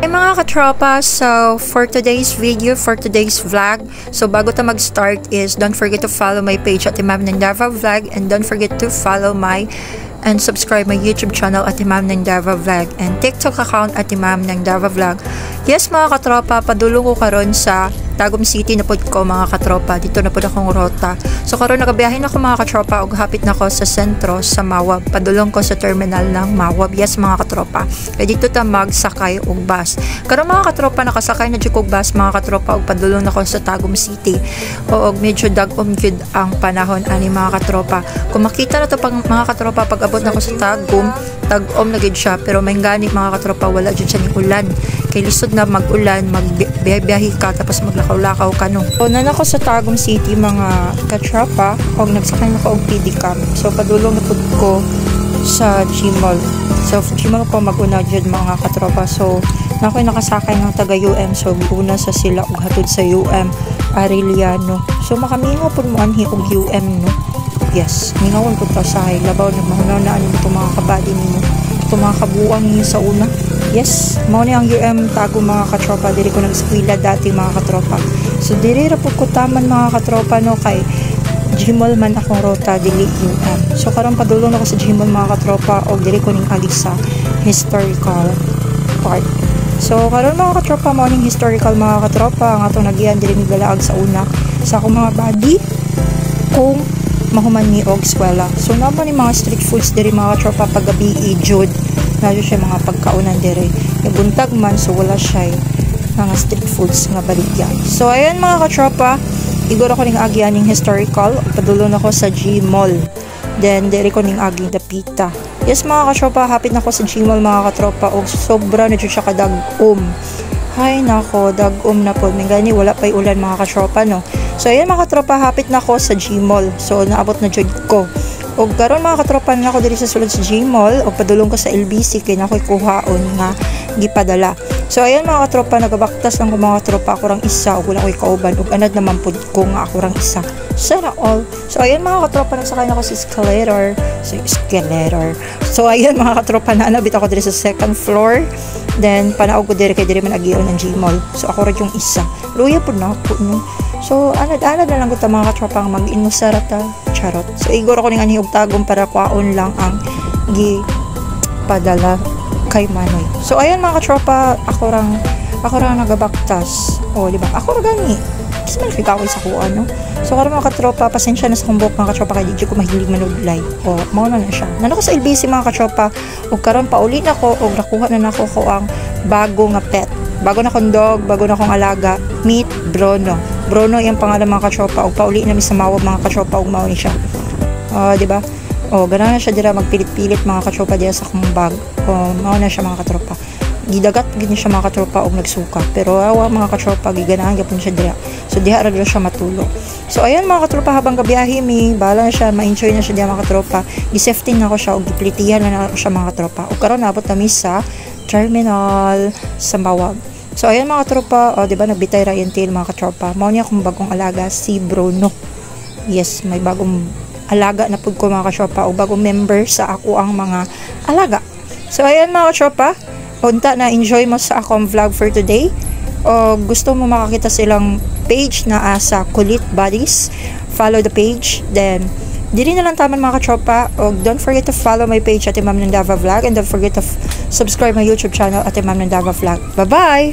Hi mga katropa, so for today's video, for today's vlog, so bago ta mag-start is don't forget to follow my page at Ma'am Nandava Vlog, and don't forget to follow my and subscribe my YouTube channel at Ma'am Nandava Vlog and TikTok account at Ma'am Nandava Vlog. Yes mga katropa, padulong ko karon sa Tagum City na pod ko mga katropa. Dito na pod akong rota. So karon nagabiyahin ako mga katropa ug hapit na ko sa sentro sa Mawab. Padulong ko sa terminal ng Mawab. Yes mga katropa. Kaya dito ta magsakay og bus. Karon mga katropa nakasakay na jud og bus mga katropa ug padulong na ko sa Tagum City. Og medyo dagom gyud ang panahon ani mga katropa. Kung makita na to pag mga katropa pag abot na ko sa Tagum, tag-om na gyud siya pero maingani mga katropa wala jud siya ning ulan. Kay lisod na mag-ulan, magbiyahe ka tapos maglakaw-lakaw ka no. So na ako sa Tagum City mga katropa og nagsakay na ko og pedicab. So padulong na pud ko sa Gmall. So Gmall ko mag-una jud mga katropa. So na ako'y nakasakay ng taga UM. So una sa sila og hatod sa UM Arellano. So makamingaw pud mo anhi og UM no. Yes, mingawon pud ta sa labaw na mahunaw na ani mo mga kabady nimo. Ito mga kabuang niyo sa una. Yes, mao ni ang UM Tagum mga katropa. Diri ko nag-eskwela dati mga katropa. So diri ra pud ko taman mga katropa no kay Gmall man akong rota dili UM. So karon padulong ako sa Gmall mga katropa og diri ko ning agi sa historical part. So karon mga katropa mao ning historical mga katropa ang atong nagian diri ni Galaag sa una sa akong mga body kung mahuman ni og eskwela. So naman ni mga street foods diri mga katropa paggabi jud. Nadyo siya mga pagkaunan dire. Buntag man so wala siya mga street foods nga baligya. So ayan mga katropa, igor ako ning agi aning historical, padulong ako sa Gmall. Then dire ko ning agi dapita. Yes mga katropa, hapit na ko sa Gmall mga katropa og sobra na jud siya kadagom. Hay nako, dagom na pod. Mingani wala pay ulan mga katropa no. So ayan mga katropa, hapit na ko sa Gmall. So naabot na jud ko. Og karon mga katropa na ako diri sa sulod sa Gmall og padulong ko sa LBC kay nakoy kuhaon nga gipadala. So ayan mga katropa, nagabaktas lang ko mga katropa ako rang isa og wala koy kauban og anad naman pud ko nga ako rang isa. Sana all. So ayan mga katropa, nagsakay na ako sa escalator. So ayan mga katropa, naanabit ako diri sa second floor. Then panaog ko diri kay diri man agion ang Gmall. So ako ra yung isa. Luya pud na ako no. So anad-anad na lang ko ta mga katropa nga mag-inusara ta. Charot. So igor ako ning anhi og Tagum para kwaon lang ang padala kay Manoy. So ayan mga katropa, ako rang nagabaktas. O di ba? Ako ra gani. Kasi man fika ako sa kuan no. So karon mga katropa, pasensya na sa kumbok mga katropa kay di ko mahilig manudlay. O mao na siya. Nano ko sa LBC mga katropa og karon pauli na ko og nakuha na nako ko ang bago nga pet. Bago na kong dog, bago na kong alaga, meet Bruno. Bruno yung pangalan mga katropa og pauli na mi sa Mawab mga katropa og mao ni siya. Di ba? Ganahan na siya dira magpilit-pilit mga katropa dira sa akong bag. Mao na siya mga katropa. Gidagat gid siya mga katropa og nagsuka. Pero awa mga katropa giganahan gyapon siya dira. So diha ra siya matulog. So ayan mga katropa, habang gabiyahe mi, bala na siya, ma-enjoy na siya diha mga katropa. Gi-safety na ko siya og giplitihan na siya mga katropa. Og karon naabot na mi sa terminal sa Mawab. So ayan mga katropa, di ba nagbitay ra yung tail mga katropa. Mao niya akong bagong alaga si Bruno. Yes, may bagong alaga na pud ko mga katropa o bagong member sa ako ang mga alaga. So ayan mga katropa, unta na enjoy mo sa akong vlog for today. O gusto mo makakita silang page na sa Kulit Buddies, follow the page. Then dili na lang taman mga katropa. Og don't forget to follow my page at Ma'am Nandava Vlog, and don't forget to subscribe my YouTube channel at Ma'am Nandava Vlog. Bye bye.